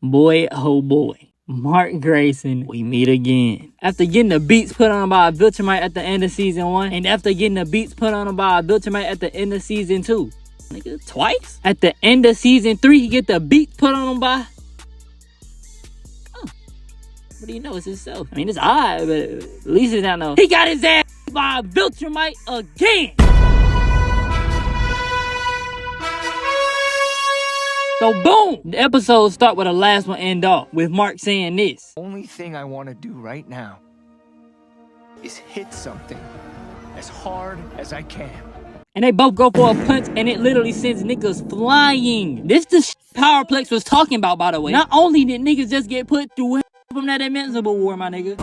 Boy, oh boy. Mark Grayson, we meet again. After getting the beats put on him by Viltrumite at the end of season 1, and after getting the beats put on him by Viltrumite at the end of season 2. Nigga, twice? At the end of season 3, he get the beats put on him by... Oh. What do you know? It's himself. I mean, it's odd, but at least it's not no... He got his ass by Viltrumite again! So boom! The episode start with the last one end off, with Mark saying this. Only thing I want to do right now is hit something as hard as I can. And they both go for a punch, and it literally sends niggas flying. This the Powerplex was talking about, by the way. Not only did niggas just get put through from that Invincible War, my nigga.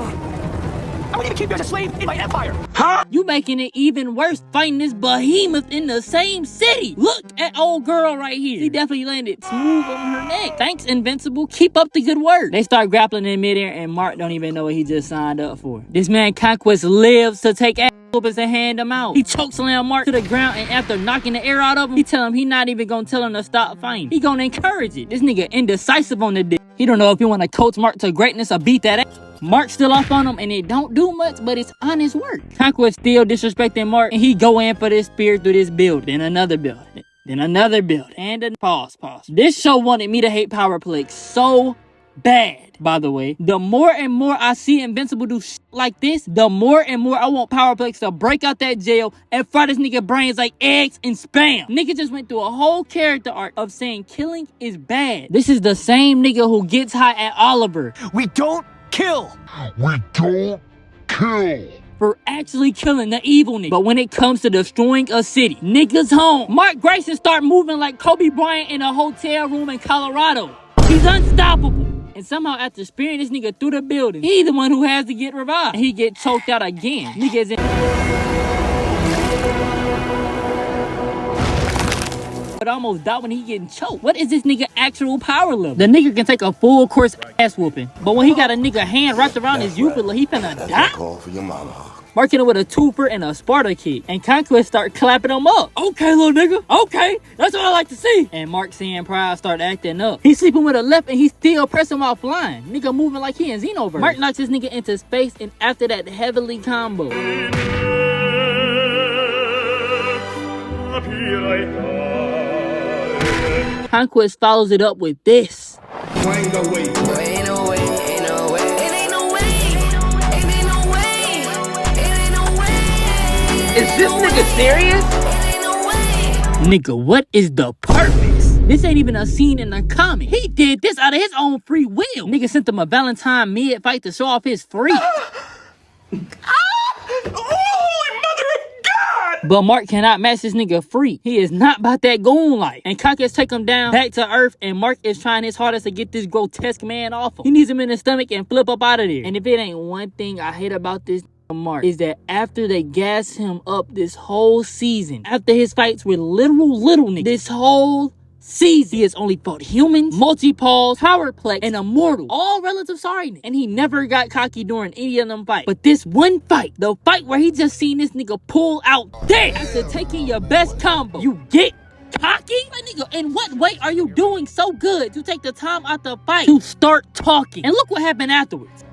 I wouldn't even keep you as a slave in my empire. Huh? You making it even worse fighting this behemoth in the same city. Look at old girl right here. She definitely landed smooth on her neck. Thanks, Invincible. Keep up the good work. They start grappling in midair, and Mark don't even know what he just signed up for. This man Conquest lives to take ass whoopers and hand him out. He chokeslam Mark to the ground, and after knocking the air out of him, he tell him he not even gonna tell him to stop fighting. He gonna encourage it. This nigga indecisive on the dick. He don't know if he wanna coach Mark to greatness or beat that ass. Mark still off on him, and it don't do much, but it's honest work. Conquest still disrespecting Mark, and he go in for this spear through this building, then another building, then another building, and then pause. This show wanted me to hate Powerplex so bad, by the way. The more and more I see Invincible do shit like this, the more and more I want Powerplex to break out that jail and fry this nigga brains like eggs and spam. Nigga just went through a whole character arc of saying killing is bad. This is the same nigga who gets high at Oliver. We don't kill. For actually killing the evil nigga. But when it comes to destroying a city, niggas home. Mark Grayson start moving like Kobe Bryant in a hotel room in Colorado. He's unstoppable. And somehow after spearing this nigga through the building, he's the one who has to get revived. And he get choked out again. Niggas but almost die when he getting choked. What is this nigga actual power level? The nigga can take a full course ass whooping, but when he got a nigga hand wrapped around his uvula, he finna die. Call for your mama. Marking it with a twofer and a Sparta kick, and Conquest start clapping him up. Okay, little nigga. Okay, that's what I like to see. And Mark seeing pride start acting up. He's sleeping with a left, and he's still pressing while flying. Nigga moving like he in Xenoverse. Mark knocks this nigga into space, and after that heavily combo. Conquest follows it up with this. Ain't no way. Ain't no way. Is this nigga serious? Nigga, what is the purpose? This ain't even a scene in the comic. He did this out of his own free will. Nigga sent him a Valentine mid-fight to show off his freak. But Mark cannot match this nigga free. He is not about that goon life. And Conquest take him down back to earth, and Mark is trying his hardest to get this grotesque man off him. He needs him in the stomach and flip up out of there. And if it ain't one thing I hate about this Mark, is that after they gas him up this whole season, after his fights with little niggas, this whole season, he has only fought humans, multi-paws, Powerplex, and Immortal. All relative sorriness. And he never got cocky during any of them fights. But this one fight, the fight where he just seen this nigga pull out dead after taking your best combo, you get cocky? My nigga, in what way are you doing so good to take the time out the fight to start talking? And look what happened afterwards.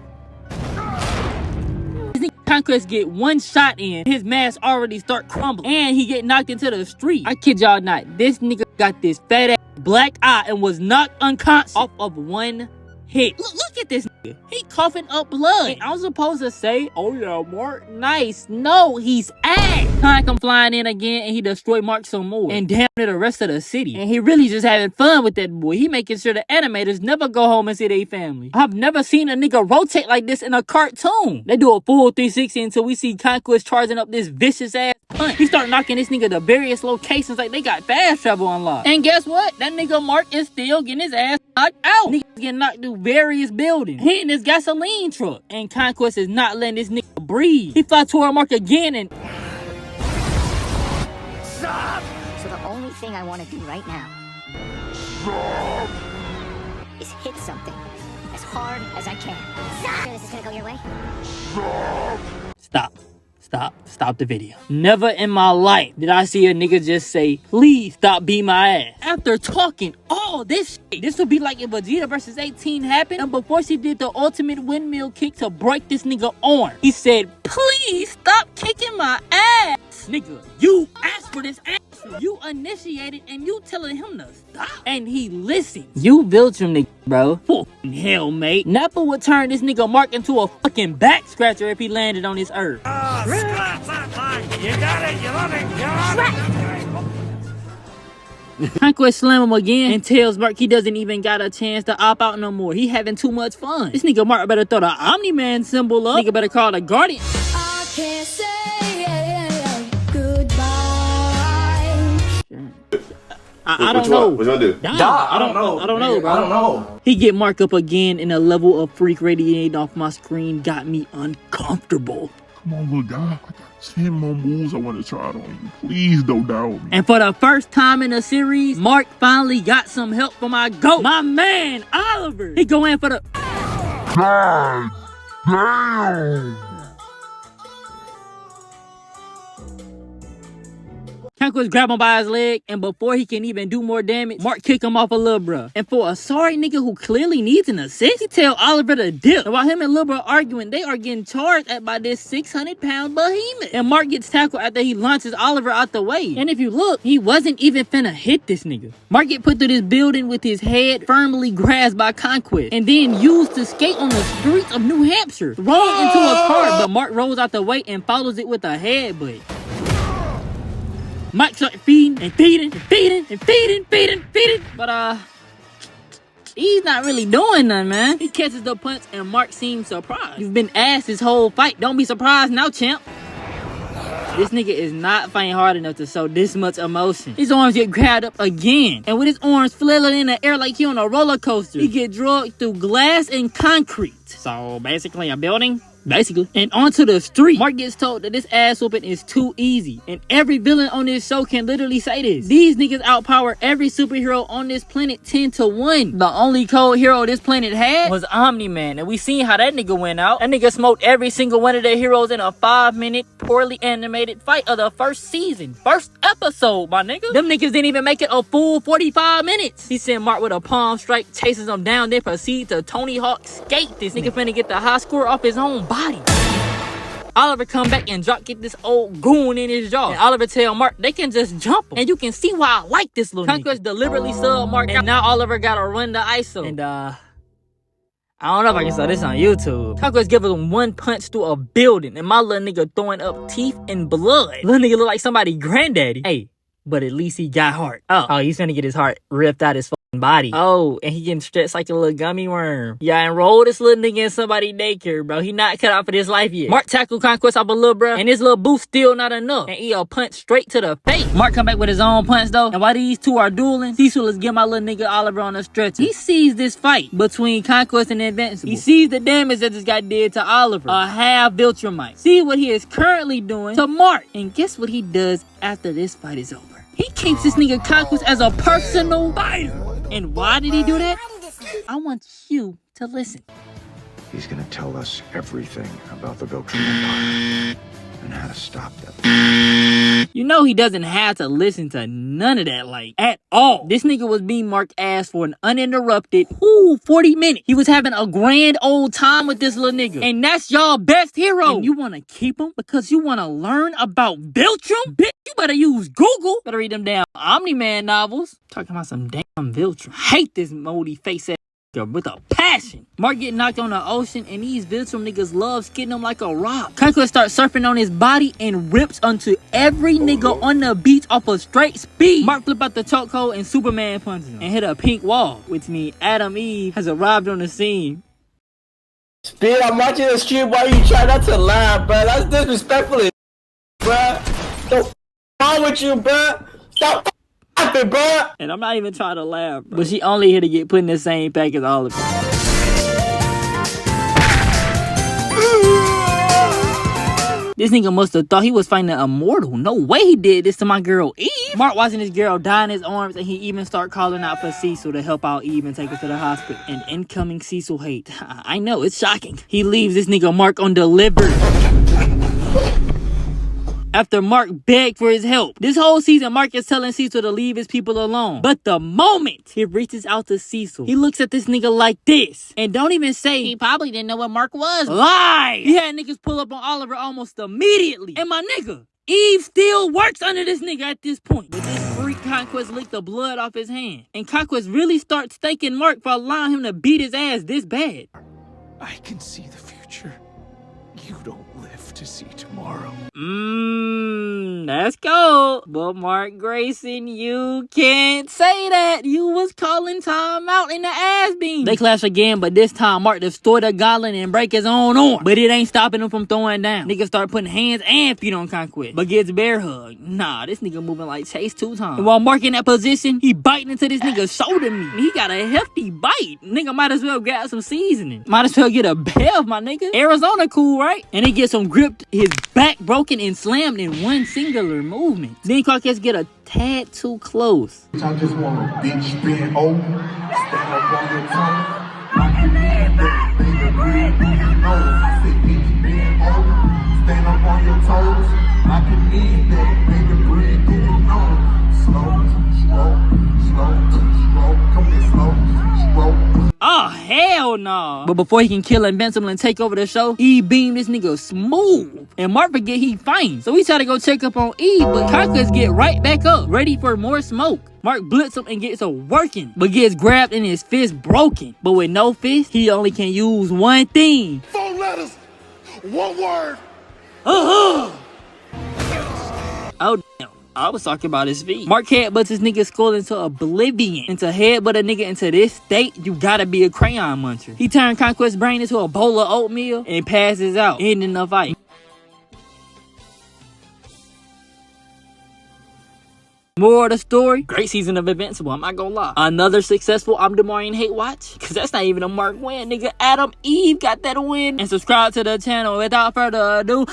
Conquest get one shot in, his mask already start crumbling, and he get knocked into the street. I kid y'all not, this nigga got this fat ass black eye and was knocked unconscious off of one hit. Look at this nigga. He coughing up blood. And I was supposed to say, oh yeah, Mark, nice. No, he's ass. Time come flying in again, and he destroyed Mark some more. And damn near the rest of the city. And he really just having fun with that boy. He making sure the animators never go home and see their family. I've never seen a nigga rotate like this in a cartoon. They do a full 360 until we see Conquest charging up this vicious ass punch. He start knocking this nigga to various locations like they got fast travel unlocked. And guess what? That nigga Mark is still getting his ass knocked out. Niggas getting knocked through various buildings. He in this gasoline truck. And Conquest is not letting this nigga breathe. He fly toward Mark again and... Stop! So the only thing I want to do right now is hit something as hard as I can. Stop! This is gonna go your way? Stop. Stop the video. Never in my life did I see a nigga just say, please stop beating my ass. After talking all this shit, this would be like if Vegeta versus 18 happened, and before she did the ultimate windmill kick to break this nigga arm, he said, please stop kicking my ass. Nigga, you asked for this answer. You initiated and you telling him to stop. And he listens. You Viltrum nigga, bro. Fucking hell, mate. Nappa would turn this nigga Mark into a fucking back scratcher if he landed on his earth. You got it, you love it, you love it. Conquest slam him again and tells Mark he doesn't even got a chance to opt out no more. He having too much fun. This nigga Mark better throw the Omni-Man symbol up. Nigga better call the Guardian. I can't say goodbye. I don't know. What you gonna do? I don't know, bro. I don't know. He get Mark up again, and a level of freak radiating off my screen got me uncomfortable. Come on, little guy. I got 10 more moves I want to try it on you. Please don't doubt me. And for the first time in the series, Mark finally got some help from my GOAT, my man, Oliver. He go in for the... God damn. Conquest grab him by his leg, and before he can even do more damage, Mark kick him off a Lil Bruh. And for a sorry nigga who clearly needs an assist, he tell Oliver to dip. And while him and Lil Bruh arguing, they are getting charged at by this 600-pound behemoth. And Mark gets tackled after he launches Oliver out the way. And if you look, he wasn't even finna hit this nigga. Mark get put through this building with his head firmly grasped by Conquest, and then used to skate on the streets of New Hampshire, thrown into a car, but Mark rolls out the way and follows it with a headbutt. Mike started feeding and feeding and feeding and feeding. But, he's not really doing nothing, man. He catches the punch and Mark seems surprised. You've been asked this whole fight. Don't be surprised now, champ. This nigga is not fighting hard enough to show this much emotion. His arms get grabbed up again. And with his arms flailing in the air like he on a roller coaster, he get dragged through glass and concrete. So, basically a building? Basically. And onto the street. Mark gets told that this ass whooping is too easy. And every villain on this show can literally say this. These niggas outpower every superhero on this planet 10 to 1. The only cold hero this planet had was Omni-Man. And we seen how that nigga went out. That nigga smoked every single one of their heroes in a 5-minute, poorly animated fight of the first season. First episode, my nigga. Them niggas didn't even make it a full 45 minutes. He sent Mark with a palm strike, chases him down, then proceeds to Tony Hawk skate this nigga finna get the high score off his own body. Oliver come back and drop kick this old goon in his jaw. And Oliver tell Mark they can just jump him. And you can see why I like this little Conquest nigga. Deliberately sub Mark, and now Oliver gotta run the ISO. And I don't know if I can saw this on YouTube. Conquest give him one punch through a building, and my little nigga throwing up teeth and blood. Little nigga look like somebody granddaddy. Hey, but at least he got heart. Oh, he's gonna get his heart ripped out his body. Oh, and he getting stretched like a little gummy worm. Yeah, enroll this little nigga in somebody daycare, bro. He not cut out for this life yet. Mark tackled Conquest off a little bro, and his little boost still not enough. And he a punch straight to the face. Mark come back with his own punch though, and while these two are dueling, Cecil is getting my little nigga Oliver on a stretcher. He sees this fight between Conquest and Invincible. He sees the damage that this guy did to Oliver, a half Viltrumite. See what he is currently doing to Mark, and guess what he does after this fight is over? He keeps this nigga Conquest as a personal fighter. And why did he do that? I want you to listen. He's gonna tell us everything about the Viltrum Empire and how to stop them. You know he doesn't have to listen to none of that, like, at all. This nigga was being Mark's ass for an uninterrupted, 40 minutes. He was having a grand old time with this little nigga. And that's y'all best hero. And you want to keep him because you want to learn about Viltrum? Bitch, you better use Google. Better read them damn Omni-Man novels. Talking about some damn Viltrum. Hate this moldy face ass with a passion. Mark get knocked on the ocean, and these Viltrum niggas love skidding him like a rock. Conquest starts surfing on his body and rips onto every nigga on the beach off a straight speed. Mark flip out the chokehold and Superman punches him and hit a pink wall, which means Adam Eve has arrived on the scene. Speed, I'm watching the stream while you try not to laugh, bro. That's disrespectful, bro. What's wrong with you, bro? Stop laughing, bro. And I'm not even trying to laugh, bro. But she only here to get put in the same pack as all of them. This nigga must have thought he was fighting an immortal. No way he did this to my girl Eve. Mark watching this girl die in his arms, and he even start calling out for Cecil to help out Eve and take her to the hospital. And incoming Cecil hate. I know, it's shocking. He leaves this nigga Mark undelivered. after Mark begged for his help. This whole season, Mark is telling Cecil to leave his people alone. But the moment he reaches out to Cecil, he looks at this nigga like this and don't even say he probably didn't know what Mark was. Lie! He had niggas pull up on Oliver almost immediately. And my nigga, Eve still works under this nigga at this point. But this freak Conquest licked the blood off his hand. And Conquest really starts thanking Mark for allowing him to beat his ass this bad. I can see the future. You don't live to see tomorrow. That's cold. But Mark Grayson, you can't say that. You was calling time out in the ass beam. They clash again, but this time Mark destroyed a goblin and break his own arm. But it ain't stopping him from throwing down. Niggas start putting hands and feet on Conquest, but gets bear hugged. Nah, this nigga moving like Chase 2 times. And while Mark in that position, he biting into this nigga's shoulder meat. He got a hefty bite. Nigga might as well grab some seasoning. Might as well get a bev, my nigga. Arizona cool, right? And he gets him gripped, his back broken and slammed in one singular movement. Then Conquest get a tad too close. I just want a bitch bent over, stand up on your tongue, like you need that finger green, you know. I say bitch bent over, stand up on your toes, like you need that finger green, you know. Slow, come here, slow. Oh, hell no. But before he can kill Invincible and take over the show, E beam this nigga smooth. And Mark forget he faints. So he try to go check up on E, but Conquest get right back up, ready for more smoke. Mark blitz him and gets a working, but gets grabbed and his fist broken. But with no fist, he only can use one thing. 4 letters, 1 word. Oh, damn. I was talking about his feet. Mark headbutts his nigga skull into oblivion. And to headbutt a nigga into this state, you gotta be a crayon muncher. He turned Conquest's brain into a bowl of oatmeal and passes out, ending the fight. More of the story, great season of Invincible, I'm not gonna lie. Another successful Omni-Man hate watch, cause that's not even a Mark win, nigga. Adam Eve got that win. And subscribe to the channel. Without further ado,